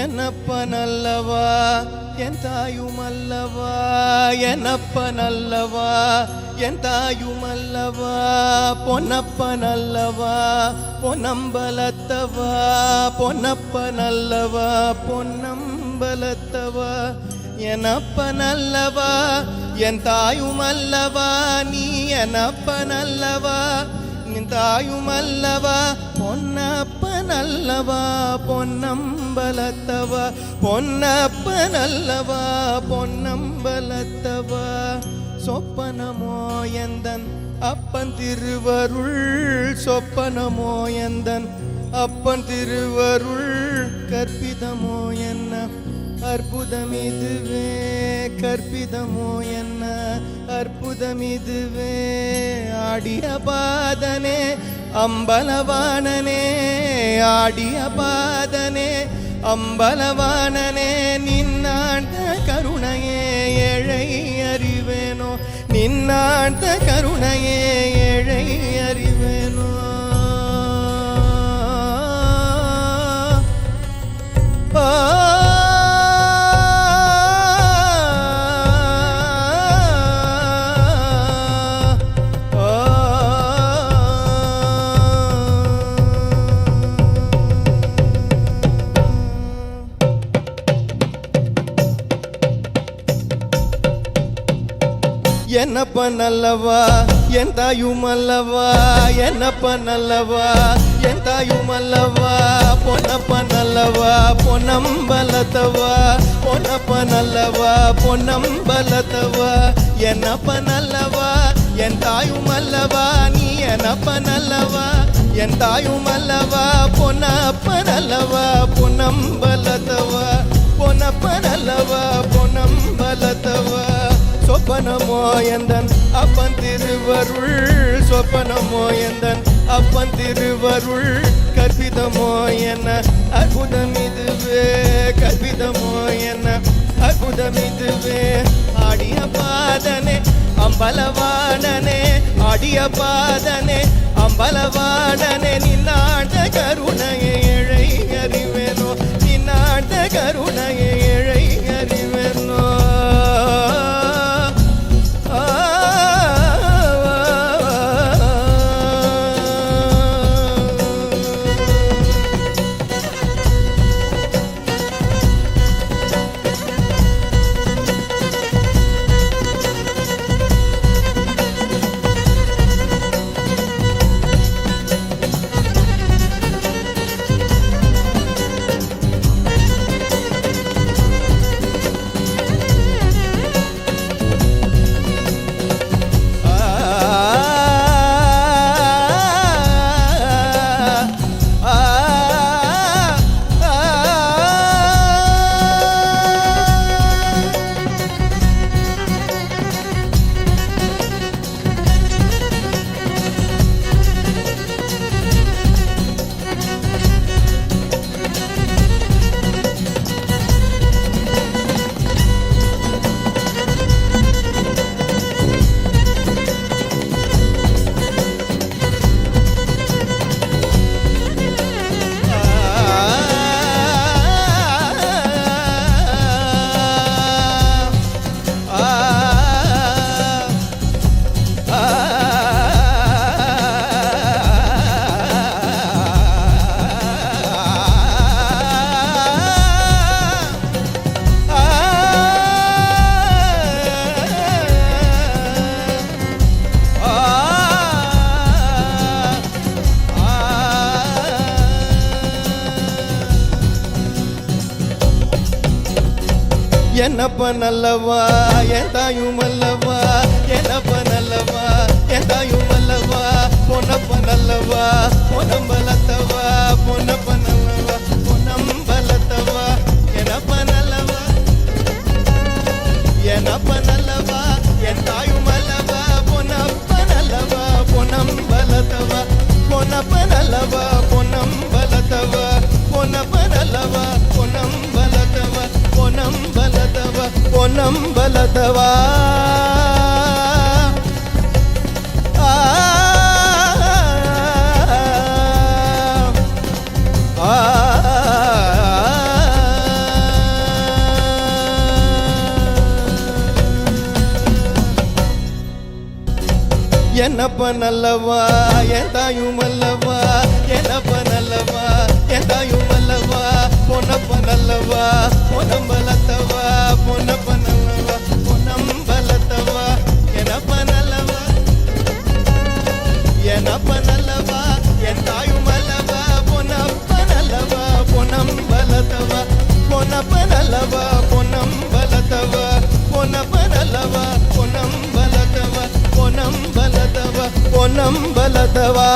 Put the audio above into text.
என்னப்பனல்லவா என் தாயுமல்லவா, என்னப்பனல்லவா என் தாயுமல்லவா, பொன்னப்பனல்லவா பொன்னம்பலத்தவா, பொன்னப்பனல்லவா பொன்னம்பலத்தவா, என்னப்பனல்லவா என் தாயுமல்லவா, நீ என்னப்பனல்லவா என் தாயுமல்லவா, பொன்னப்பனல்லவா பொன்னம்பலத்தவா, பொன்னப்பனல்லவா பொன்னம்பலத்தவா, சொப்பனமோ எந்தன் அப்பன் திருவருள், சொப்பனமோ எந்தன் அப்பன் திருவருள், கற்பிதமோ என்ன அற்புதமிதுவே, கற்பிதமோ என்ன அற்புதமிதுவே, ஆடிய பாதனே அம்பலவாணனே, ஆடிய பாதனே அம்பலவாணனே, நின்னாண்ட கருணையே ஏழை அறிவேனோ, நின்னாண்ட கருணையே ஏழை அறிவேனோ. என்னப்பனல்லவா என் தாயுமல்லவா, என்னப்பனல்லவா என் தாயுமல்லவா, பொன்னப்பனல்லவா பொன்னம்பலத்தவா, பொன்னப்பனல்லவா பொன்னம்பலத்தவா, என்னப்பனல்லவா என் தாயுமல்லவா, நீ என்னப்பனல்லவா என் தாயுமல்லவா, பொன்னப்பனல்லவா பொன்னம்பலத்தவா, பொன்னப்பனல்லவா பொன்னம்பலத்தவா, சொப்பனமோ எந்தன் அப்பன் திருவருள், சொப்பனமோ எந்தன் அப்பன் திருவருள், கற்பிதமோ என்ன அற்புதமிதுவே, கற்பிதமோ என்ன அற்புதமிதுவே, ஆடிய பாதனே அம்பலவாணனே, ஆடிய பாதனே அம்பலவாணனே, நின்னாண்ட கருணையை ஏழை அறிவேனோ, நின்னாண்ட கருணையை ஏழை அறிவேனோ. என்னப்பனல்லவா என் தாயுமல்லவா, என்னப்பனல்லவா என் தாயுமல்லவா, பொன்னப்பனல்லவா பொன்னம்பலத்தவா, பொன்னப்பனல்லவா பொன்னம்பலத்தவா, என்னப்பனல்லவா என்னப்பனல்லவா என் தாயுமல்லவா, பொன்னப்பனல்லவா பொன்னம்பலத்தவா, பொன்னப்பனல்லவா பொன்னப்பனல்லவ பொன்னம்பலத்தவ பொன்னப்பனல்லவ பொன்னம்பலத்தவ பொன்னம்பலத்தவ பொன்னம்பலத்தவா ஆ ஆ என்னப்ப நல்லவா என் தாயும் அல்லவா என்னப்ப நல்லவா என் தாயும் அல்லவா பொன்னப்ப நல்லவா பொன்னம்பலத்தவா பொன்னப்ப நல்லவா பொன்னம்பலத்தவா என்னப்ப நல்லவா என்னப்ப நல்லவா என் தாயும் அல்லவா பொன்னப்ப நல்லவா பொன்னம்பலத்தவா பொன்னப்ப நல்லவா பொன்னம்பலத்தவா பொன்னப்ப நல்லவா பொன்னம்பலத்தவா பொன்னம்பலத்தவா பொன்னம்பலத்தவா